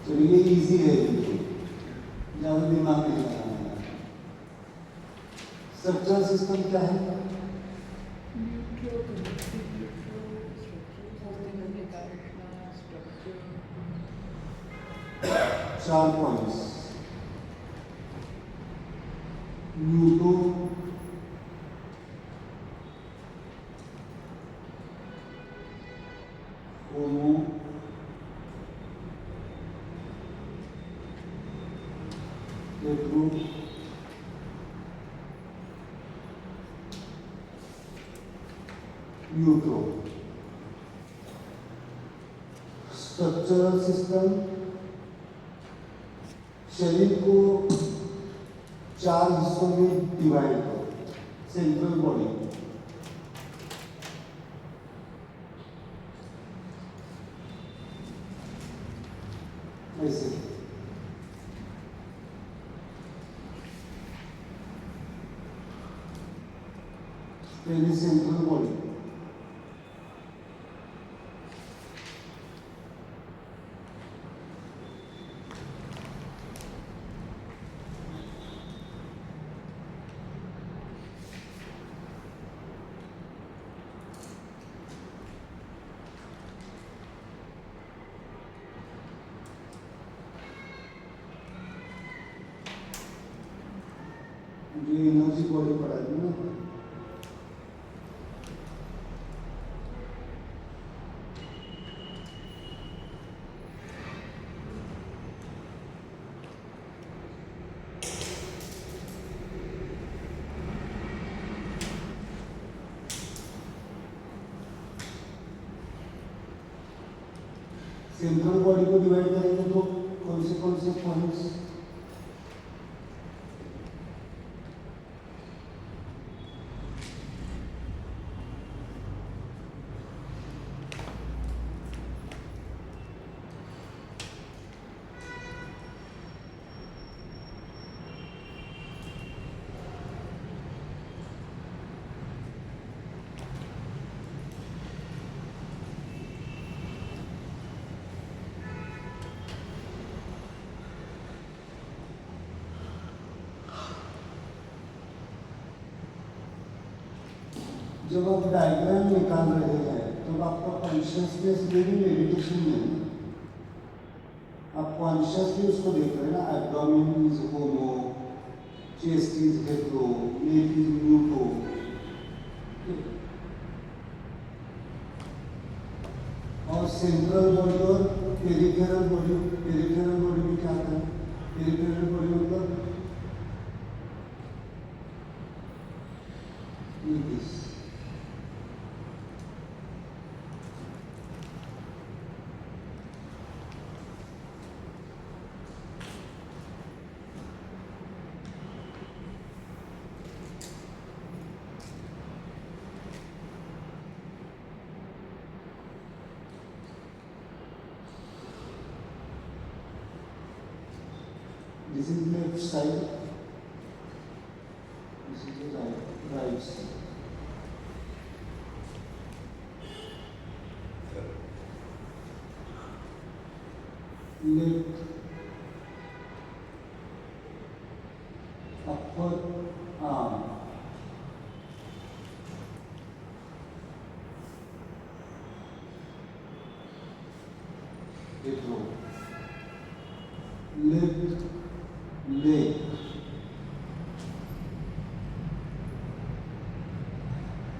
तो ये इजी है, ज़्यादा दिमाग नहीं लगाना। स्ट्रक्चरल सिस्टम क्या है? चार पॉइंट्स: न्यूटो, होमो, हेटेरो, न्यूट्रो। स्ट्रक्चरल सिस्टम शरीर को चार हिस्सों में डिवाइड करो। सेंट्रल बॉडी, ऐसे पहले सेंट्रल बॉडी, जो एनर्जी बॉडी पढ़ा दी ना, सेंट्रल बॉडी को डिवाइड करेंगे तो कौन से पॉइंट्स? जब आप डायग्राम निकाल रहे हैं तो आपका कॉन्शियसनेस भी मेडिटेशन में है। आप कॉन्शियसली उसको देख रहे हैं ना, abdomen is homo, chest is hetero, neck is neutro. और सेंट्रल बॉडी और पेरिफेरल बॉडी में क्या आता है? पेरिफेरल बॉडी मतलब this is left side, this is the right side. Left upper arm, hetero. Left leg,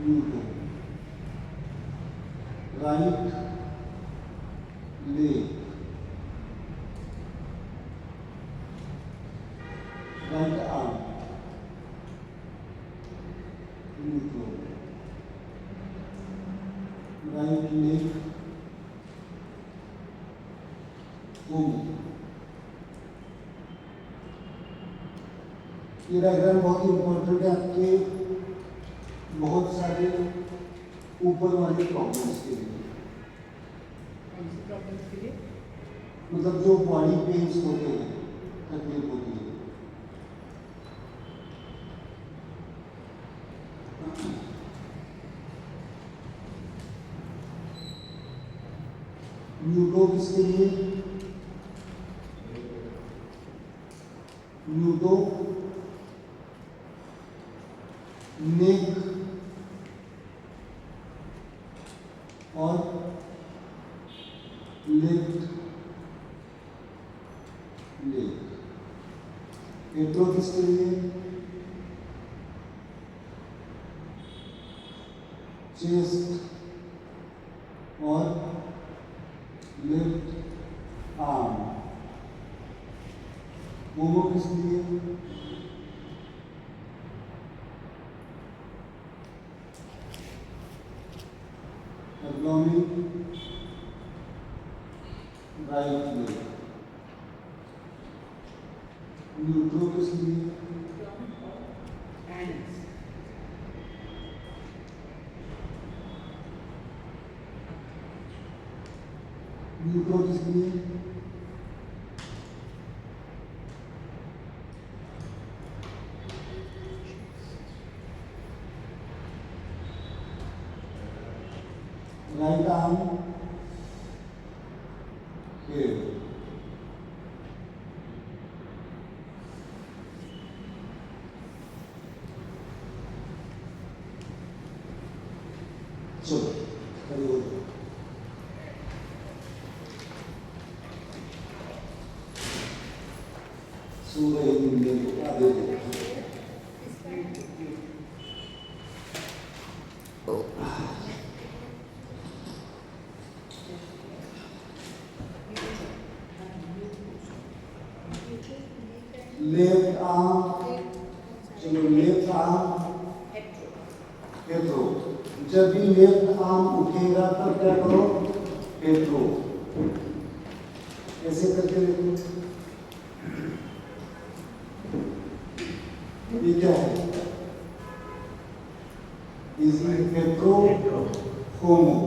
neutro. Right leg, right arm, neutro. Right leg, homo. ये diagram बहुत ही important है आपके बहुत सारे ऊपर वाले प्रॉब्लम्स के लिए। मतलब जो बॉडी पेन्स होते हैं, तकलीफ होती है। न्यूट्रो किसके लिए? न्यूटो, नेक और लेफ्ट लेग। हेट्रो किसके लिए? चेस्ट और लेफ्ट आर्म। होमो किस लिए? Abdomen, right leg. न्यूट्रो किस लिए? न्यूट्रो किस लिए? Right arm, head. चलो खड़े हो जाओ। सूर्य इंद्र को आगे देखो। लेफ्ट आर्म, चलो लेफ्ट आर्म हेट्रो। जब भी लेफ्ट आर्म उठेगा तब क्या करो? हेट्रो। ऐसे करके देखो। ये क्या है? Is hetero homo.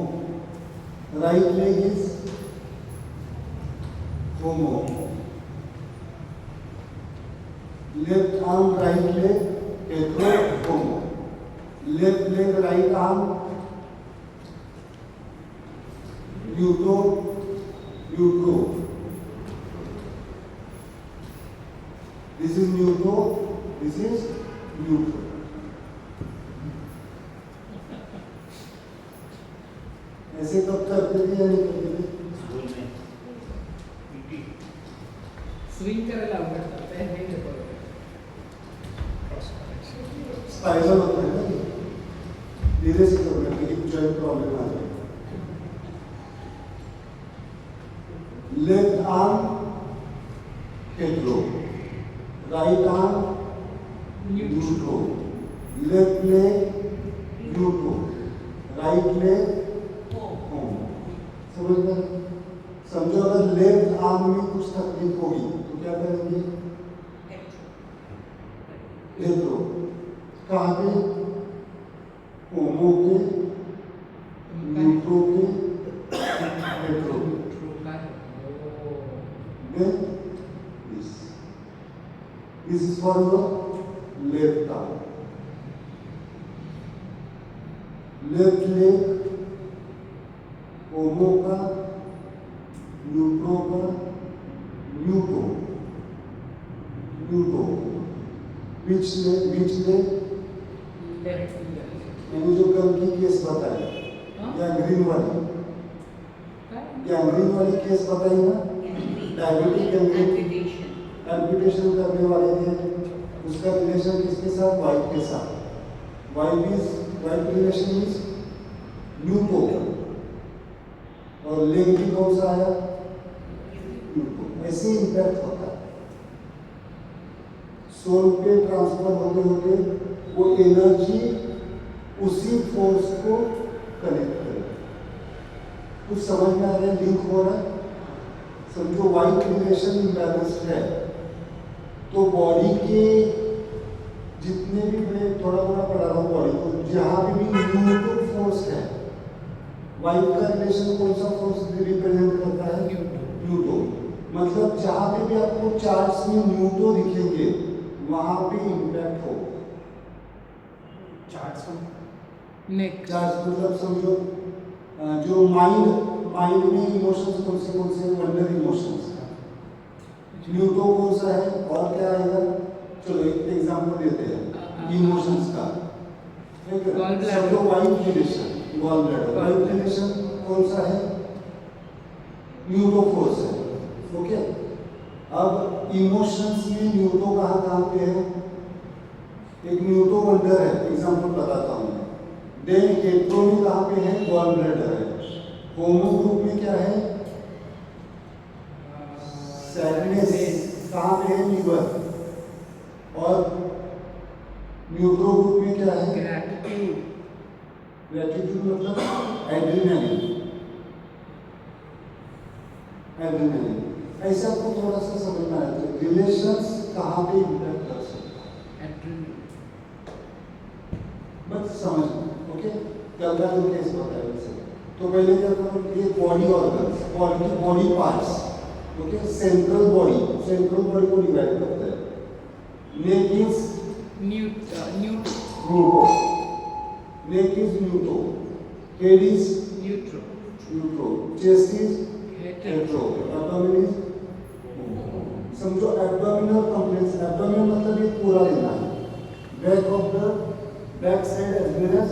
Right leg is homo. Left arm right leg hetero homo. Left leg right arm neutro neutro. This is neutro, this is neutro. ऐसे कब करते थे या नहीं करते थे? स्विंग करायला आवडतं ते नाही करत. स्पाइरल होता है ना, धीरे से करना है, जॉइंट प्रॉब्लम आ जाए। Left arm hetero, right arm neutro. Left leg neutro, right leg homo. समझ गए? समझो अगर लेफ्ट आर्म में कुछ तकलीफ होगी तो क्या करेंगे? हेट्रो। कहाँ पे? होमो के, न्यूट्रो के, हेट्रो के। Then this is for your left arm. Left leg होमो का, न्यूट्रो का, न्यूट्रो न्यूट्रो। बीच लेग मैंने जो कल की केस बताई, गैंग्रीन वाली केस बताई ना, डायबिटिक एम्पुटेशन करने वाले थे। उसका रिलेशन किसके साथ? वाइफ के साथ। Wife relation is neutro. और लेग भी कौन सा आया? न्यूट्रो। ऐसे इंपैक्ट होता है। सोल पे ट्रांसफर होते होते वो एनर्जी उसी फोर्स को कनेक्ट करेगा। कुछ समझ में आ रहा है? लिंक हो रहा है? समझो वाइफ रिलेशन इम्बैलेंस्ड है तो बॉडी के जितने भी, मैं थोड़ा थोड़ा पढ़ा रहा हूँ बॉडी को, जहाँ भी न्यूट्रल फोर्स है, वाइफ का रिलेशन कौन सा फोर्स रिप्रेजेंट करता है? न्यूट्रो। मतलब जहाँ पे भी आपको चार्ट्स में न्यूट्रो दिखेंगे वहाँ पे इम्पैक्ट हो। चार्ट्स मतलब समझो जो माइंड में इमोशंस कौन से? Under emotions. न्यूट्रो कौन सा है? और क्या आएगा? चलो एक एग्जांपल देते हैं इमोशंस का, ठीक है? Gallbladder. समझो white relation, gallbladder, white relation कौन सा है? न्यूरोफोर्स है, ओके? अब इमोशंस में न्यूरो कहाँ पे है? एक न्यूरो वंडर है, एग्जांपल बताता हूँ मैं। देन हेट्रो में कहाँ पे है? गॉल ब्लैडर है। होमो ग्रुप में क्या है? सैडनेस कहाँ पे है? लीवर। और न्यूट्रो ग्रुप में क्या है? ग्रैटिट्यूड। ग्रैटिट्यूड मतलब एड्रेनलिन। एड्रेनलिन ऐसा आपको थोड़ा सा समझना है। रिलेशंस कहाँ पे इम्पैक्ट कर सकता है? एड्रेनलिन। बस समझना, ओके? कल का जो केस बताया वैसे। तो पहले क्या करो, ये body organs, body parts, okay? Central body को डिवाइड करता है। Neck is neutro, neck is neutro, head is neutro, chest is hetero, abdomen is. समझो एब्डोमिनल कॉम्प्लेक्स, एब्डोमेन मतलब ये पूरा लेना है, back side as well as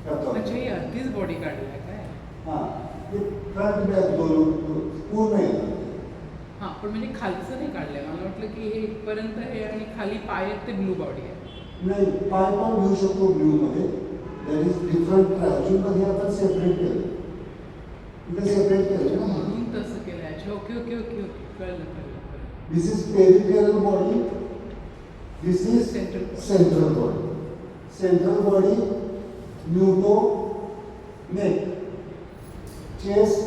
abdomen. अच्छा, ये अर्धीच बॉडी काढलाय काय? हाँ, ये फ्रंट बैक दोनों पूर्ण है। हां, पण म्हणजे खालचं नाही काढलंय. मला वाटलं की हे इथपर्यंत आहे आणि खाली पायात ते ब्लू बॉडी आहे. नाही, पाय पण घेऊ शकतो ब्लू मध्ये, दॅट इज डिफरंट ट्रायजून मध्ये आपण सेपरेट केलं, इथे सेपरेट केलं ना, म्हणून तसं केलंय. अच्छा, ओके ओके ओके ओके, कळलं. This is peripheral body, this is central body. Central body neuro, neck, chest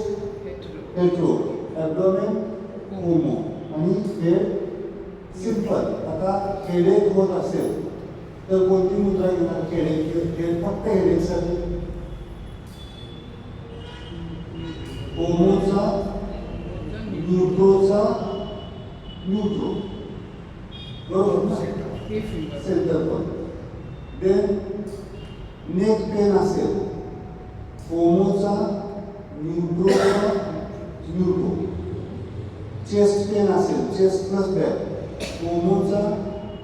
hetero, abdomen homo आणि हेड सिंपल. आता हेडेक होत असेल तर कोणती मुद्रा घेणार? हेडेक फक्त हेडेकसाठी होमोचा, न्यूट्रोचा, न्यूट्रो, बरोबर ना? Centre point. Then neck pain असेल, होमोचा, न्यूट्रोचा, न्यूट्रो. चेस्ट पेन असेल, चेस्ट प्लस बॅक, होमोचा,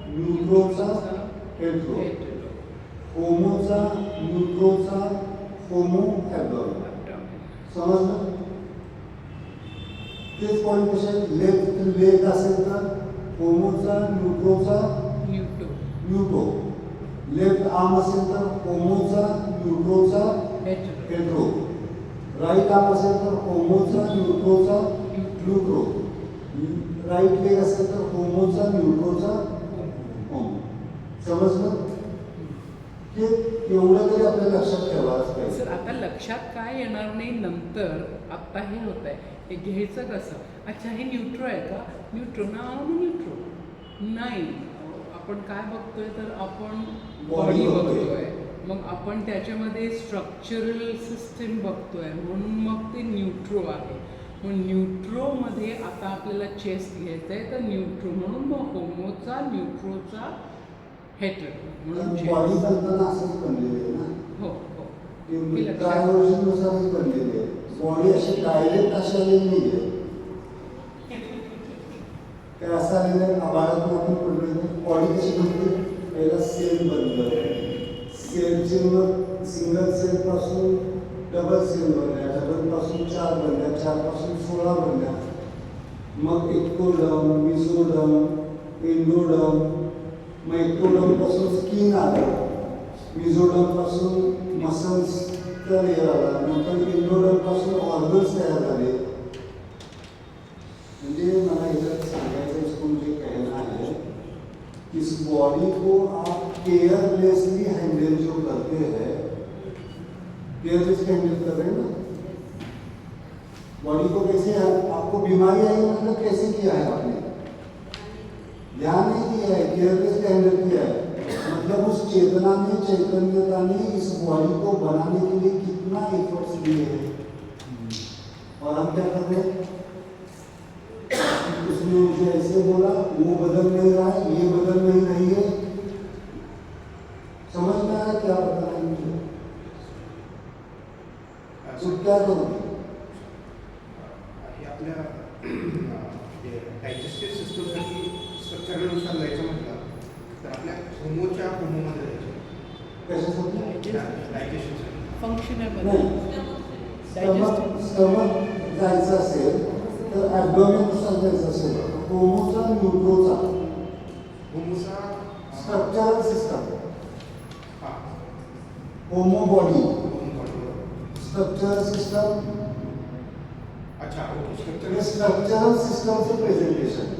न्यूट्रोचा, हेट्रो, होमोचा, न्यूट्रोचा, होमो, एब्डोमेन. समजलं? तेच पॉईंट कसे, लेफ्ट लेग असेल तर होमोचा, न्यूट्रोचा, न्यूट्रो. लेफ्ट आर्म असेल तर होमोचा, न्यूट्रोचा, हेट्रो. राईट आर्म असेल तर होमोचा, न्यूट्रोचा, न्यूट्रो. राईट लेग असेल तर होमोचा, न्यूट्रोचा, होमो. समजलं? की एवढं तरी आपल्या लक्षात ठेवायचं पाहिजे. सर, आता लक्षात काय येणार नाही नंतर. आत्ता हे होत आहे, हे घ्यायचं कसं? अच्छा, हे न्यूट्रो आहे का? न्यूट्रो नाही. आपण काय बघतोय तर आपण बॉडी बघतोय, मग आपण त्याच्यामध्ये स्ट्रक्चरल सिस्टीम बघतोय, म्हणून मग ते न्यूट्रो आहे. मग न्यूट्रोमध्ये आता आपल्याला चेस्ट घ्यायचं आहे तर न्यूट्रो, म्हणून मग होमोचा, न्यूट्रोचा, हेट्रो म्हणून बॉडी कल्पना असंच बनलेली आहे ना. हो. ट्रायव्हर्जननुसारच बनलेली आहे. बॉडी अशी डायरेक्ट अशी आलेली नाही आहे. काय असं आलेलं आहे, आभाळातून आपण पडलो. बॉडी कशी बनते? पहिला सेल बनलं, सेलचे मग सिंगल सेलपासून डबल सेल बनल्या, डबलपासून 4 बनल्या, 4पासून 16 बनल्या. मग एक्टोडर्म, मिझोडर्म, एंडोडर्म. मग एक्टोडर्मपासून स्किन आलं, मिझोडर्मपासून मसल्सचा लेअर आला, नंतर एंडोडर्मपासून ऑर्गन्स तयार झाले. म्हणजे मला याच्यात सांगायचं इसको मुझे कहना है, इस बॉडी को आप केयरलेसली हैंडल जो करते हैं, केयरलेस हैंडल कर रहे हैं ना बॉडी को. कैसे आपको बीमारी आई मतलब कैसे किया है आपने? ध्यान नहीं दिया है, केयरलेस हैंडल किया है. मतलब उस चेतना ने, चैतन्यता ने इस बॉडी को बनाने के लिए कितना एफर्ट्स दिए हैं. और हम क्या कर रहे हैं? उसने मुझे ऐसे बोला, वो बदल नहीं रहा है, ये बदल नहीं रही है. समझ में आया क्या बता रहे हैं मुझे? तो क्या करोगे? आपल्या डायजेस्टिव्ह सिस्टमसाठी स्ट्रक्चरनुसार जायचं म्हटलं तर आपल्या होमोच्या होमोमध्ये जायचं कशासाठी डायजेशनसाठी फंक्शनेबल नाही स्टमक जायचं असेल तर ॲबडॉमिननुसार जायचं असेल होमोचा न्यूट्रोचा होमोचा स्ट्रक्चरल सिस्टम हां होमो बॉडी होमो बॉडी स्ट्रक्चरल सिस्टम अच्छा ओके हे स्ट्रक्चर स्ट्रक्चरल सिस्टमचं प्रेझेंटेशन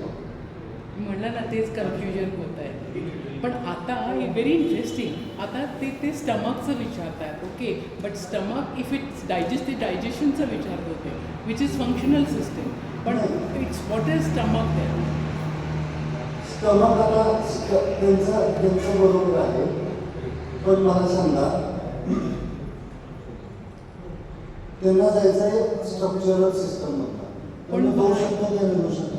म्हणलं ना तेच कन्फ्युजन होत आहे पण आता व्हेरी इंटरेस्टिंग आता ते स्टमकचं विचारतात okay but stomach if it's डायजेशनचं विचारत होते विच इज फंक्शनल सिस्टम पण इट्स व्हॉट इज स्टमक आहे स्टमक आता त्यांचं बरोबर आहे पण मला सांगा त्यांना जायचं आहे स्ट्रक्चरल सिस्टममधला पण होऊ शकतं त्या मिळू शकतं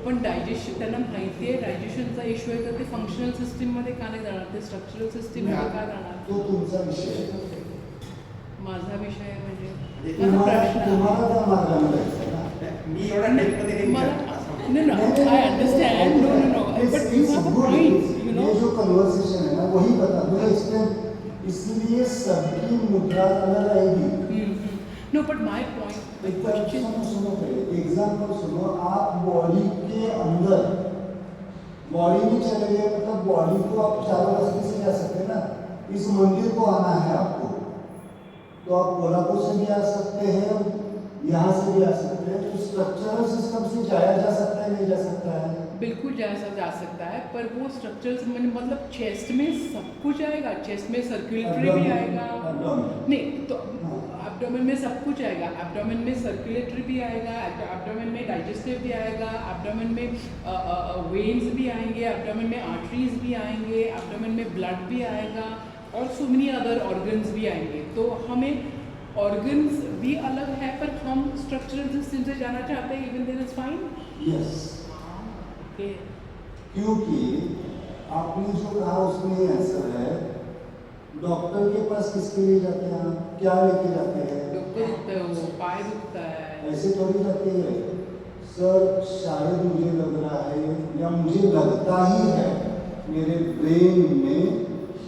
पण डायजेशन त्यांना माहिती आहे डायजेशनचा इश्यू आहे तर ते फंक्शनल सिस्टीममध्ये का नाही जाणार ते स्ट्रक्चरल सिस्टीममध्ये का जाणार तो तुमचा विषय आहे. माझा विषय म्हणजे तुम्हाला त्या मार्गाने जायचं ना मी एवढा डेपमध्ये हे No, I understand. No. But you have a point, you know. ये जो कन्वर्सेशन है ना वही बता मुझे एक्सप्लेन इसलिए सबकी मुद्रा अलग आएगी No, but my point, the question. सुनो पहले एग्जाम्पल सुनो आप बॉडी के अंदर बॉडी में चले गए मतलब बॉडी को आप चारों रास्ते से जा सकते हैं ना इस मंदिर को आना है आपको तो आप कोल्हापुर से भी आ सकते हैं यहाँ से भी आ सकते हैं तो स्ट्रक्चरल सिस्टम से जाया जा सकता है नहीं जा सकता है बिल्कुल जा सकता है पर वो स्ट्रक्चर्स मतलब चेस्ट में सब कुछ आएगा चेस्ट में सर्कुलेटरी भी आएगा नहीं तो एब्डोमेन में सब कुछ आएगा एब्डोमेन में सर्कुलेटरी भी आएगा एब्डोमेन में डाइजेस्टिव भी आएगा एब्डोमेन में वेन्स भी आएंगे एब्डोमेन में आर्टरीज भी आएंगे एब्डोमेन में ब्लड भी आएगा और सो मेनी अदर ऑर्गन्स भी आएंगे तो हमें ऑर्गन्स भी अलग है पर हम स्ट्रक्चरल सिस्टम से जाना चाहते हैं even there is fine yes okay क्योंकि आपने जो कहा उसमें आंसर है डॉक्टर के पास किसके लिए जाते हैं क्या लेके जाते हैं डॉक्टर दुखता है वो पाय दुखता है ऐसे थोड़ी जाते हैं सर शायद मुझे लग रहा है या मुझे लगता ही है मेरे ब्रेन में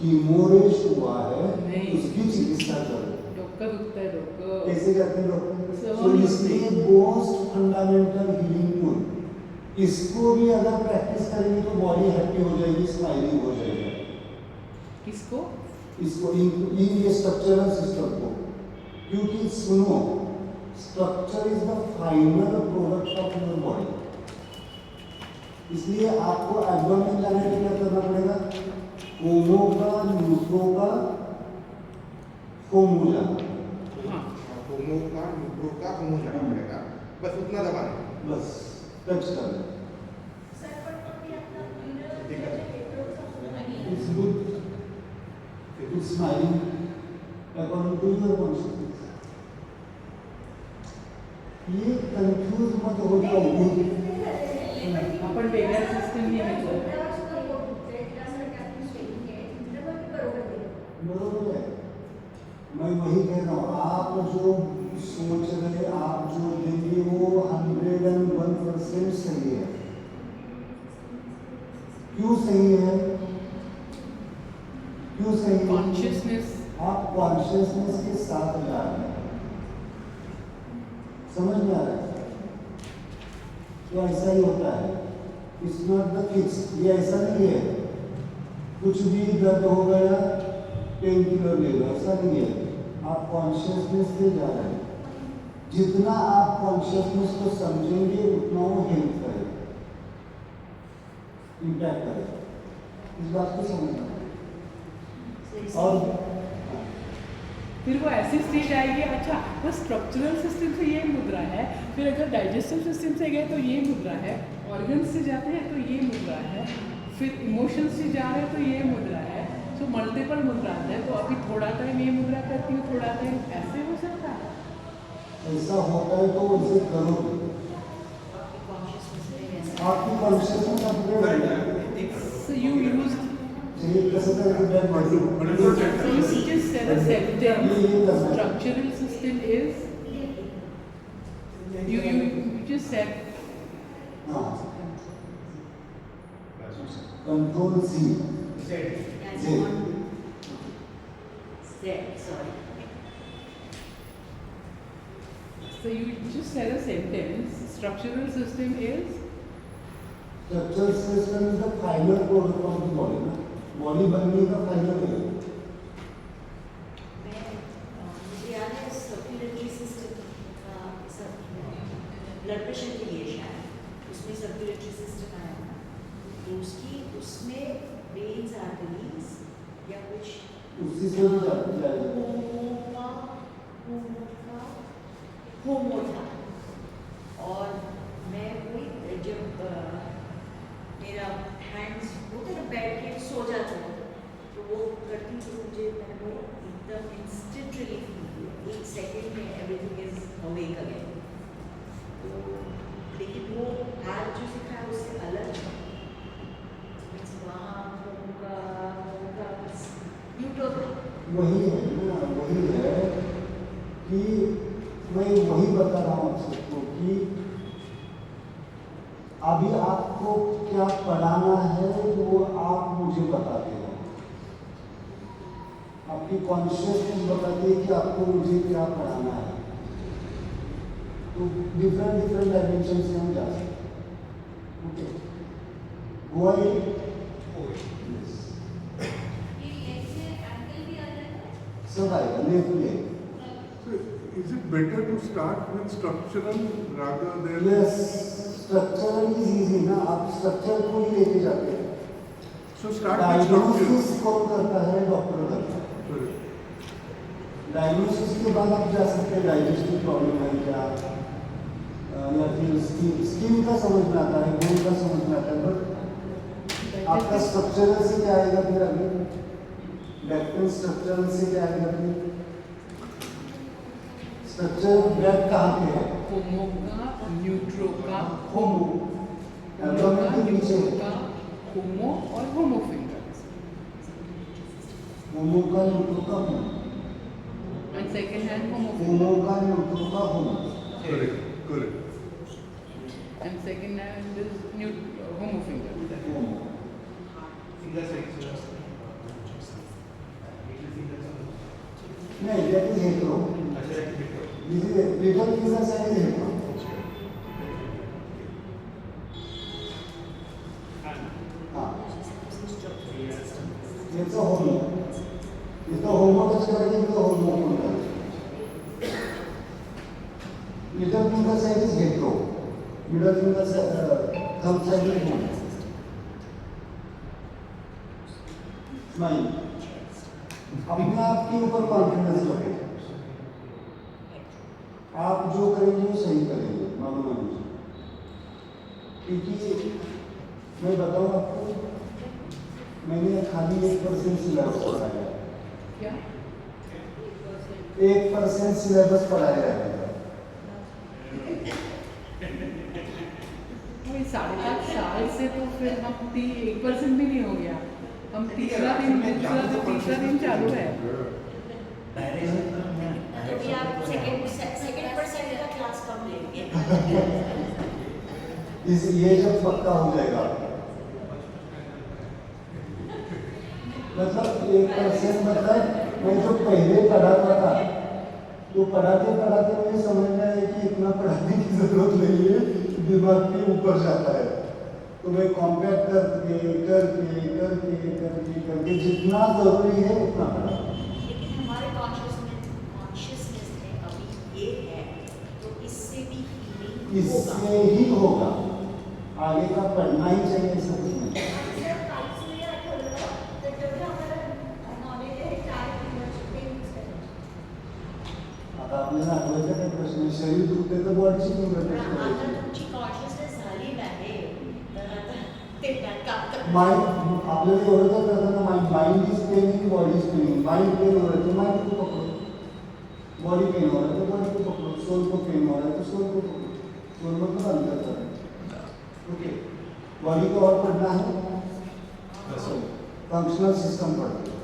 हीमोरेज हुआ है नहीं। उसकी चिकित्सा करो डॉक्टर दुखता है डॉक्टर कैसे जाते हैं डॉक्टर सब तो इसलिए मोस्ट फंडामेंटल हीलिंग टूल इसको भी अगर प्रैक्टिस करेंगे तो बॉडी हैप्पी हो जाएगी स्माइलिंग हो जाएगी किसको इसको इन ये स्ट्रक्चरल सिस्टम को क्योंकि सुनो structure is the final product of your body इसलिए आपको एब्डोमेन जाने के लिए करना पड़ेगा होमो का न्यूट्रो का होमो जाना हाँ होमो का न्यूट्रो का होमो जाना पड़ेगा बस उतना दबाना बस टच कर it's good it's smiling according to your consciousness ये कंफ्यूज मत हो जाओ आपण वेगळ्या सिस्टम घेतलं बरोबर है मैं वही कह रहा हूँ आप जो सोच रहे आप जो देंगे वो 101% सही है क्यों सही है क्यों सही है कॉन्शियसनेस आप कॉन्शियसनेस के साथ जा रहे हैं समझ में आ रहा है तो ऐसा ही होता है इट्स नॉट द फिक्स ये ऐसा नहीं है कुछ भी दर्द हो गया पेन किलर ले लो ऐसा नहीं है आप कॉन्शियसनेस से जा रहे हैं जितना आप कॉन्शियसनेस को समझेंगे उतना वो हेल्प करेगा इम्पैक्ट करेगा इस बात को समझना और फिर वो ऐसी स्टेज आएगी अच्छा वो स्ट्रक्चरल सिस्टम से ये मुद्रा है फिर अगर डाइजेस्टिव सिस्टम से गए तो ये मुद्रा है ऑर्गन्स से जाते हैं तो ये मुद्रा है फिर इमोशंस से जा रहे हैं तो ये मुद्रा है तो मल्टीपल मुद्रा है तो अभी थोड़ा टाइम ये मुद्रा करती हूँ थोड़ा टाइम ऐसे हो सकता है ऐसा होता है तो उसे करो आपकी consciousness upgrade So you used चाहिए कैसे करेंगे back body so you just said a sentence structural system is you just said हाँ बस control Z. That's Z. one. Z, sorry. So you just said a sentence. Structural system is Structural system is the final product of the body ना. Body बनने का final है. मुझे याद है circulatory system का ब्लड प्रेशर के लिए शायद उसमें सर्कुलेटरी सिस्टम आया था तो उसमें वेन्स आर्टरीज या कुछ उसी से भी जाता है. होमो था और मैं वही जब मेरा हैंड्स होते ना बैठ के सो जाता हूँ तो वो करती तो मुझे मैं वो एकदम इंस्टेंट रिलीफ मिलती है 1 सेकेंड में एवरीथिंग इज अवेक अगेन तो लेकिन वो आज जो सीखा है उससे अलग है वहाँ होगा न्यूटो था वही है ना, वही है कि मैं वही बता रहा हूँ आप सबको कि अभी आपको क्या पढ़ाना है वो आप मुझे बताते हो. आपकी कॉन्शियसनेस बताती है कि आपको मुझे क्या पढ़ाना है. तो डिफरेंट डायमेंशन से हम जा सकते हैं. ओके वही सब आएगा left leg. So, is it better to start with structural rather than? Yes structural is easy ना. आप स्ट्रक्चर को ही लेके जाते हैं. So start with structure. Diagnosis कौन करता है? डॉक्टर करता है. Correct. डायग्नोसिस के बाद आप जा सकते हैं डाइजेस्टिव प्रॉब्लम है क्या या फिर स्किन का समझ में आता है, बोन का समझ में आता है. बट आपका स्ट्रक्चरल से क्या आएगा फिर आगे? बैक्टीरियल स्ट्रक्चरल से क्या आएगा फिर? स्ट्रक्चर ब्लड कहाँ पे है? होमो का न्यूट्रो का होमो. होमो एब्डोमेन का के नीचे न्यूट्रो का होमो और होमो फिंगर्स होमो का न्यूट्रो का homo. And second hand homo homo का न्यूट्रो का homo. Correct. Correct. And second hand is homo finger. Homo. नहीं that is hetero. This is little finger size is hetero. हाँ ये तो होमो. ये तो होमो टच करके तो होमो होता है. Little finger size is hetero. Middle finger thumb size is homo. Smile. अपने आप के ऊपर कॉन्फिडेंस रखें. आप जो करेंगे वो सही करेंगे मालूम है मुझे. क्योंकि मैं बताऊँ आपको मैंने खाली 1% सिलेबस पढ़ाया है. क्या 1% सिलेबस पढ़ाया है. वही 5.5 साल से तो फिर हम 1% भी नहीं हो गया. हम तीसरा दिन चालू है. अभी आप सेकंड परसेंट का क्लास कम लेंगे ये जब पक्का हो जाएगा मतलब 1% मतलब मैं जो पहले पढ़ाता था तो पढ़ाते मुझे समझ में आया कि इतना पढ़ाने की जरूरत नहीं है. दिमाग के ऊपर जाता है तो मैं कॉम्पैक्ट करके जितना जरूरी है उतना पढ़ा. लेकिन हमारे कॉन्शियसनेस में अभी ये है तो इससे भी healing होगा. इससे ही होगा. आगे का पढ़ना ही चाहिए सब कुछ. आता आपल्याला आठवायचा काय प्रश्न? शरीर दुखते तर बॉडीची आता किंमत तुमची कॉन्शियसनेस झाली आहे तर आता ते काम कर. माइंड आपल्याला एवढं तर कळतं ना. Mind is paining, body is paining. Mind pain हो रहा है तो माइंड को पकड़ो. बॉडी पेन हो रहा है तो बॉडी को पकड़ो. सोल को पेन हो रहा है तो सोल को पकड़ो. सोल मतलब अंतर कर. ओके बॉडी को और पढ़ना है. फंक्शनल सिस्टम पढ़ते हैं.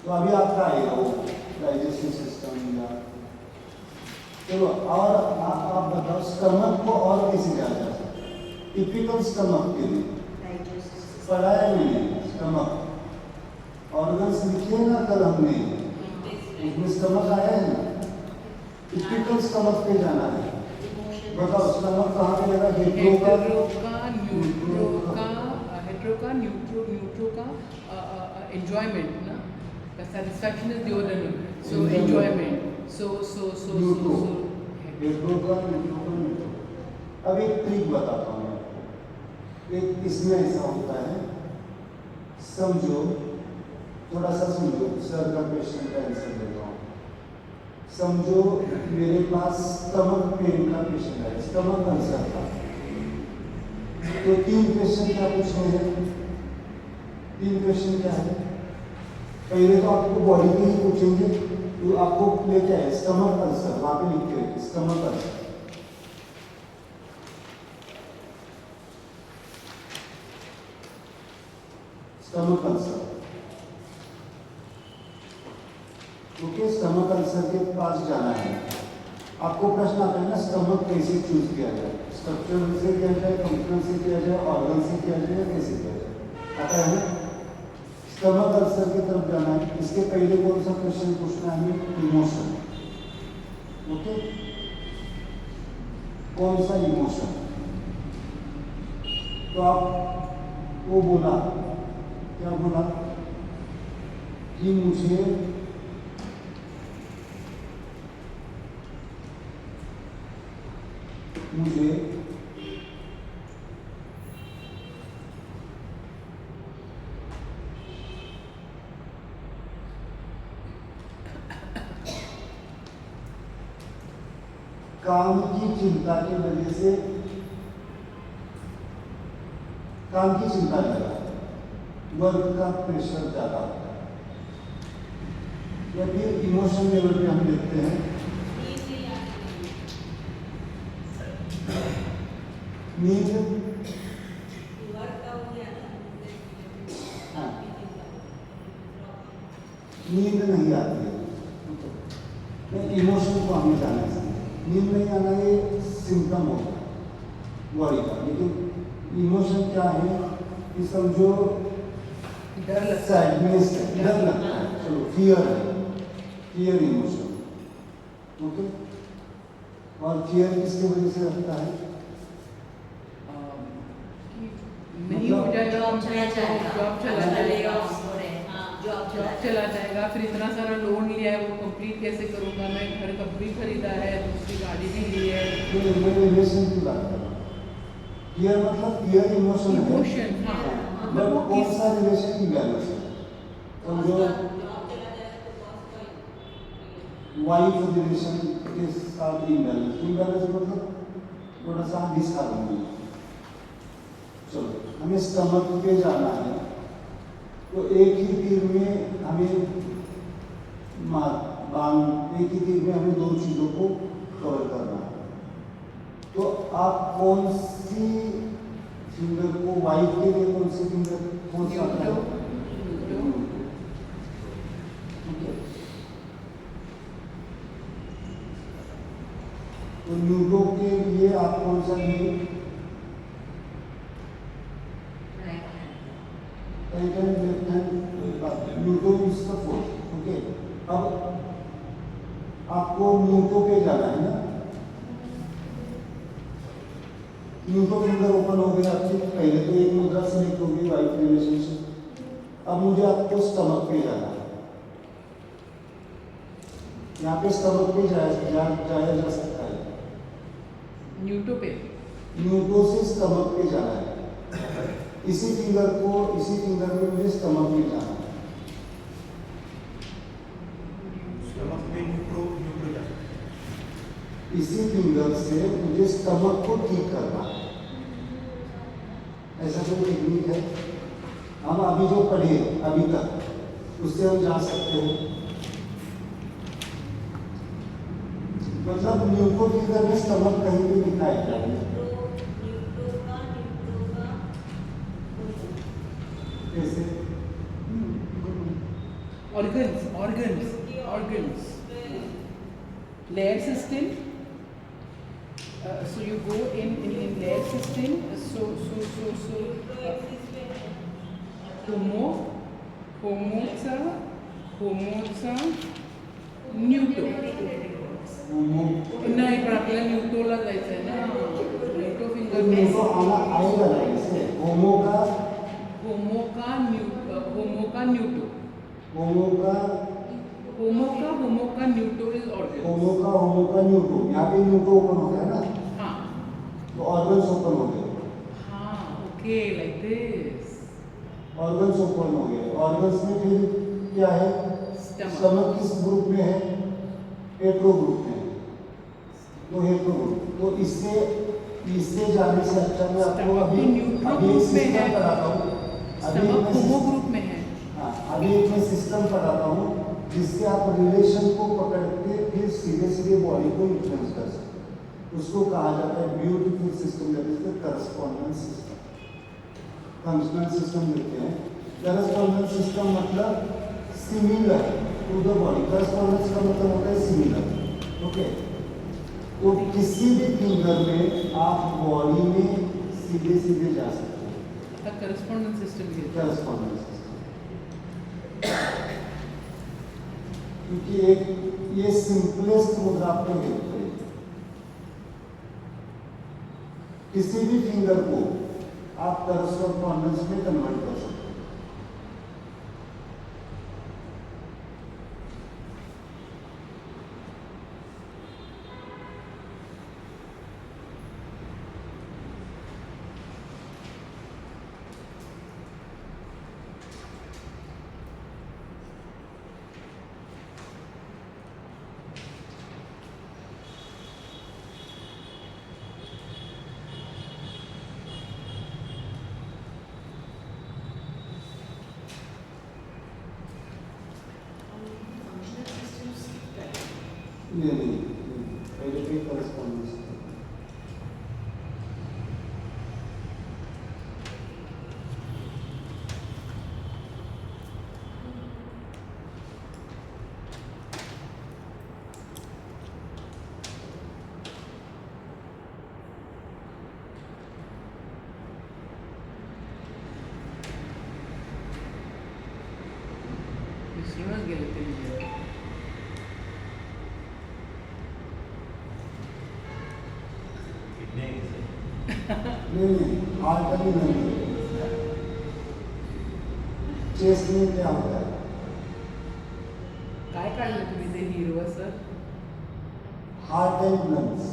तो अभी आपका आएगा वो डाइजेस्टिव सिस्टम या चलो. और आप बताओ स्टमक को और कैसे जाना जा सकता है? टिपिकल स्टमक के लिए डाइजेस्टिव पढ़ाया मैंने स्टमक ऑर्गन्स लिखे ना कल हमने, उसमें स्टमक आया है ना, टिपिकल स्टमक पे जाना है। बताओ स्टमक कहाँ पे लगा? हेट्रो का न्यूट्रो का एंजॉयमेंट ना, satisfaction is the other name. So enjoyment. So न्यूट्रो का न्यूट्रो। अब एक ट्रिक बताता हूँ मैं आपको। एक इसमें ऐसा होता है, समझो, थोड़ा सा समझो, सर का क्वेश्चन का आंसर देता हूँ। समझो मेरे पास स्टमक पेन का पेशेंट है, स्टमक अल्सर का। तो 3 क्वेश्चन क्या पूछने हैं? 3 क्वेश्चन क्या है? पहले तो आपको बॉडी के ही पूछेंगे, तो आपको ले क्या है? स्टमक अल्सर, वहां पे लिखते हैं stomach ulcer. Stomach ulcer, okay. Stomach ulcer के पास जाना है। आपको प्रश्न आता है ना, स्टमक कैसे चूज किया जाए? स्ट्रक्चरल से किया जाए, फंक्शनल से किया जाए, ऑर्गन से किया जाए, या कैसे किया जाए? आता है ना? स्टमक अल्सर की तरफ जाना है। इसके पहले कौन सा क्वेश्चन पूछना है? Emotion, okay. कौन सा इमोशन? तो आप वो बोला, क्या बोला कि मुझे काम की चिंता की वजह से काम की चिंता लगा, वर्क का प्रेशर ज्यादा होता है। या फिर इमोशन लेवल पे हम देखते हैं, नींद, हाँ, नींद नहीं आती है। इमोशन को हमें जाना चाहिए। नींद नहीं आना ये सिम्टम होता है बॉडी का, लेकिन इमोशन क्या है कि समझो डर लगता है, सैडनेस है, डर लगता है, चलो फियर है, फियर इमोशन, ओके। और फियर किसकी वजह से रहता है? नहीं हो जाएगा, जॉब चला जाएगा, जॉब चला आजकल जाएगा, layoffs हो रहे हैं, हाँ, जॉब चला जाएगा, फिर इतना सारा लोन लिया है वो कंप्लीट कैसे करूँगा, मैं घर कभी खरीदा है, दूसरी गाड़ी भी ली है। मैं रिलेशन की बात कर रहा हूँ। फियर मतलब फियर इमोशन है, इमोशन, हाँ, बट कौन सा रिलेशन की बैलेंस है? समझो वाइफ रिलेशन के साथ इम्बैलेंस, इम्बैलेंस मतलब थोड़ा सा डिसहार्मनी। चलो हमें स्टमक पे जाना है, तो एक ही तीर में हमें एक ही तीर में हमें 2 चीजों को कवर करना है। तो आप कौन सी फिंगर को, वाइफ के लिए कौन सी फिंगर, कौन सा आता है? तो न्यूरो के लिए आप कौन सा लिए? Right hand, left hand, neuro is the fourth, okay. अब आपको न्यूरो पे जाना है ना, न्यूरो फिंगर ओपन हो गया आपकी। पहले तो एक मुद्रा सिलेक्ट होगी, वाइफ रिलेशनशिप। अब मुझे आपको स्टमक पे जाना है। यहाँ पे स्टमक पे जाया जा सकता है, न्यूटो पे, न्यूटो से स्टमक पे जाना है। इसी फिंगर में मुझे स्टमक में जाना है। स्टमक में न्यूट्रो जा सकता है। इसी फिंगर से मुझे स्टमक को ठीक करना है। ऐसा कोई टेक्निक है? हम अभी जो पढ़े अभी तक, उससे हम जा सकते हैं। मतलब न्यूट्रो फिंगर में स्टमक कहीं भी दिखाई जाए, जैसे organs, layer system. So you go in layer system. So होमोचा न्यूटो. होमो नाही पण आपल्याला न्यूटोला जायचं आहे ना. न्यूटो तो फिंगर न्यूटो आना आएगा ना इससे होमो का न्यूटो. होमो होमो का न्यूटो इज ऑर्गन. होमो का न्यूटो, यहाँ पे न्यूटो ओपन हो गया ना, हाँ तो ऑर्गन्स ओपन हो गए, हाँ okay like this. Organs open हो गए. ऑर्गन्स में फिर क्या है, Stomach. स्टमक किस ग्रुप में है, हेट्रो ग्रुप में है. तो हेट्रो ग्रुप, तो इससे जाने से अच्छा मैं आपको Stomach अभी तो न्यूट्रो अभी ग्रुप एक में सिस्टम है. पढ़ाता हूँ. स्टमक होमो ग्रुप में है. हाँ, अभी एक मैं सिस्टम पढ़ाता हूँ जिससे आप रिलेशन को पकड़ के फिर सीधे सीधे बॉडी को इन्फ्लुएंस कर सकते हैं. उसको कहा जाता है beautiful system, that is the correspondence system. Functional system देते हैं. करस्पॉन्डेंस सिस्टम मतलब similar to the body. Correspondence का मतलब होता है सिमिलर. ओके, तो किसी भी फिंगर में आप बॉडी में सीधे सीधे जा सकते हैं. करस्पॉन्डेंस सिस्टम करस्पॉन्डेंस सिस्टम, क्योंकि एक ये सिंपलेस्ट मुद्रा आपको हेल्प करेगी. किसी भी फिंगर को आप करस्पॉन्डेंस में कन्वर्ट कर सकते हैं. नहीं, पहले पे करस्पॉन्डेंस. विसरूनच गेले ते video. नहीं, आर्टरी नहीं. चेस्ट में क्या होता है, काय काढलं तुम्ही ते हिरवं सर? Heart and lungs.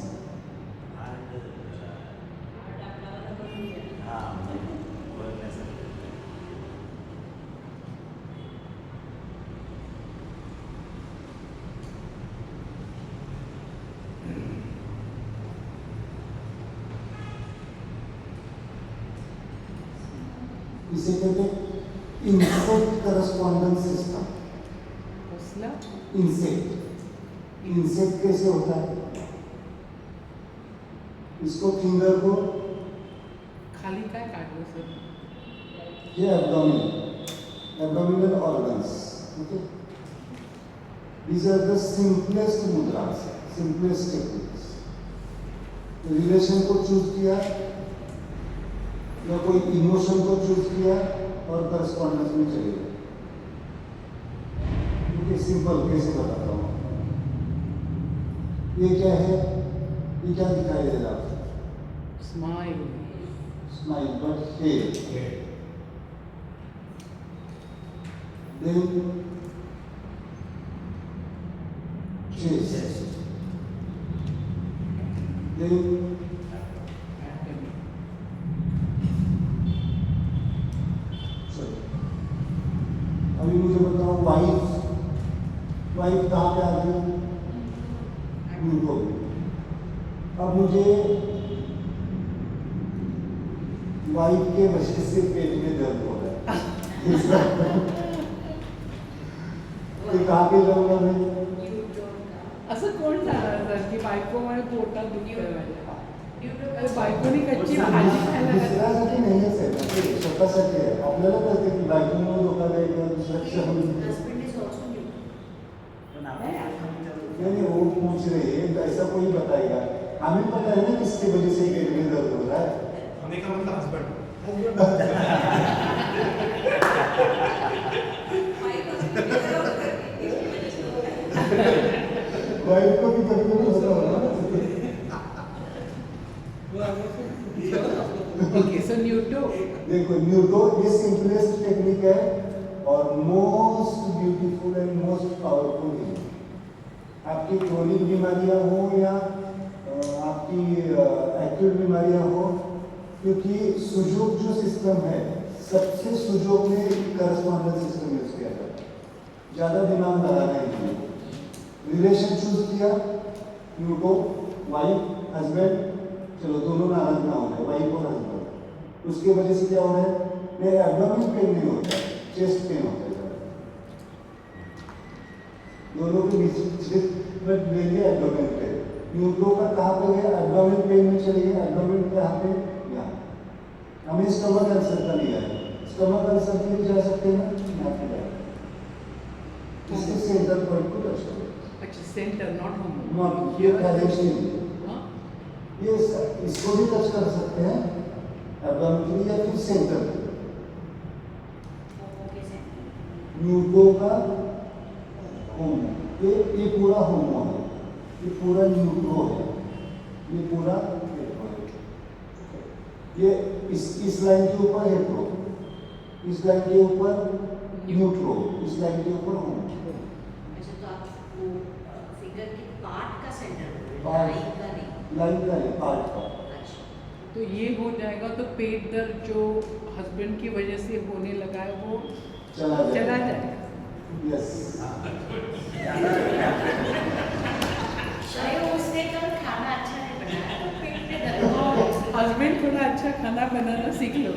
इसे कहते हैं इंसेक्ट करस्पॉन्डेंस सिस्टम. कसलं? इंसेक्ट कैसे होता है, इसको फिंगर को खाली काय काढलं सर? ये abdominal organs. Okay, these are the simplest mudras, simplest techniques. Relation को चूज किया या कोई इमोशन को चूज किया और करस्पॉन्डेंस में चले गए. क्योंकि सिंपल कैसे बताता हूँ. ये क्या है, ये क्या दिखाई दे रहा है, smile. Smile, but head. Then chest. Then sorry. अभी मुझे बताओ वाइफ कहाँ पे आ गई, न्यूटो. अब मुझे वाइफ के वजह से पेट में दर्द हो रहा है. तो कहाँ पे जाऊंगा मैं, असं कोण जाणार सर की बायकोमुळे पोटात दुखतंय माझ्या? अरे बायकोनी कच्ची भाजी खायला घातली. दुसऱ्यासाठी नाही आहे साहेब, ते स्वतःसाठी आहे. आपल्याला कळते की बायकोमुळे धोका आहे किंवा दुसऱ्यापेक्षा Husband is also new. नहीं, वो पूछ रहे हैं ऐसा कोई बताएगा. हमें पता है ना किसकी वजह से पेट में दर्द हो रहा है. होने का मतलब हस्बैंड ओके सो न्यूटो देखो न्यूटो ये सिंपलेस्ट टेक्निक है और most beautiful and most powerful है। आपकी क्रोनिक बीमारियां हो या आपकी एक्यूट बीमारियां हो, क्योंकि सुजोग जो सिस्टम है सबसे सुजोग में करस्पॉन्डेंस सिस्टम यूज किया जाता है, ज़्यादा दिमाग लगाना ही नहीं। रिलेशन चूज किया न्यूटो वाइफ हस्बैंड, चलो दोनों नाराज ना हो जाए वाइफ और हस्बैंड, उसकी वजह से क्या हो रहा है, मेरे एब्डोमेन पेन नहीं होता है, चेस्ट पेन होता है। दोनों के बीच में लेंगे एब्डोमेन पेन, न्यूट्रो का कहाँ पे गया, एब्डोमेन पेन में चले गए, एब्डोमेन कहाँ पे, यहाँ। हमें स्टमक कैंसर का लिया है, स्टमक कैंसर के लिए जा सकते हैं यहाँ पे जाए, इसके सेंटर पॉइंट को टच करो। अच्छा सेंटर नॉट होम नॉट ये डायरेक्शन ये इसको भी टच कर सकते हैं एब्डोमेन या फिर सेंटर पे। न्यूट्रो का होमो, ये पूरा होमो है, ये पूरा न्यूट्रो है, ये पूरा हेट्रो है। ये इस लाइन के ऊपर हेट्रो, इस लाइन के ऊपर न्यूट्रो, इस लाइन के ऊपर होमो। अच्छा तो आप वो फिगर के पार्ट का सेंटर पार्ट लाइन का नहीं। लाइन का है पार्ट का। अच्छा तो ये हो जाएगा तो पेट दर्द जो हस्बैंड की वजह से होने लगा है वो चला चला जाएगा। जाएगा। यस अरे उसने कल खाना अच्छा नहीं बनाया तो पेट में दर्द हो रहा है। हस्बैंड थोड़ा अच्छा खाना बनाना सीख लो।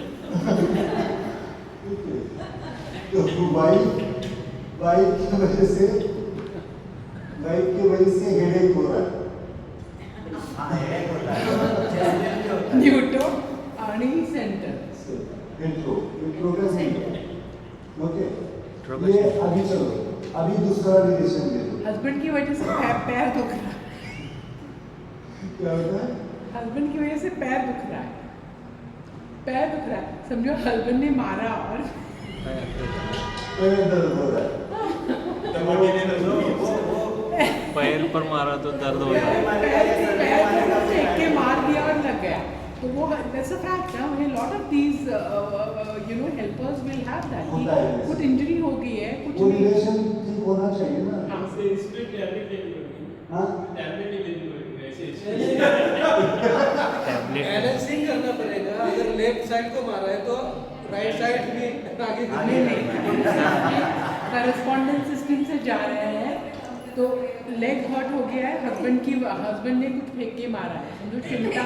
तो वाइफ की वजह से हेडेक हो रहा है। न्यूटो आणि सेंटर हेट्रो का सेंटर। ओके ये अभी चलो, अभी दूसरा रिलेशन ले लो। हस्बैंड की वजह से पैर दुख रहा है, क्या होता है, हस्बैंड की वजह से पैर दुख रहा है, पैर दुख रहा है, समझो हस्बैंड ने मारा और पैर दर्द हो रहा है। पैर पर मारा तो दर्द हो जाए। पैर को फेंक के मार दिया और लग गया। तो वो दैट्स अ फैक्ट ना, lot of these helpers will have that. होता है। कुछ इंजरी हो गई है कुछ वो भी। रिलेशन ठीक होना चाहिए ना। हाँ। हाँ बैलेंसिंग करना पड़ेगा। अगर लेफ्ट साइड को मारा है तो राइट साइड भी आगे नहीं करस्पॉन्डेंस सिस्टम से जा रहे हैं तो लेग हर्ट हो गया है, हस्बैंड ने कुछ फेंक के मारा है, समझो चिमटा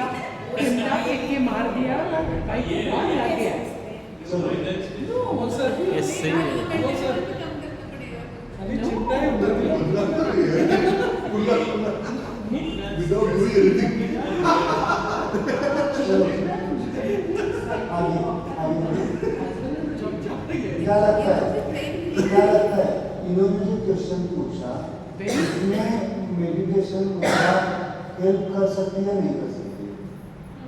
फेंक के मार दिया और भाई को बहुत लग गया है। ये सही है। खाली चिमटा ही उधर भी Without doing anything. आगे क्या लगता है इन्होंने जो क्वेश्चन पूछा इसमें मेडिटेशन हेल्प कर सकती है नहीं कर सकती?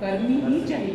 करनी ही चाहिए।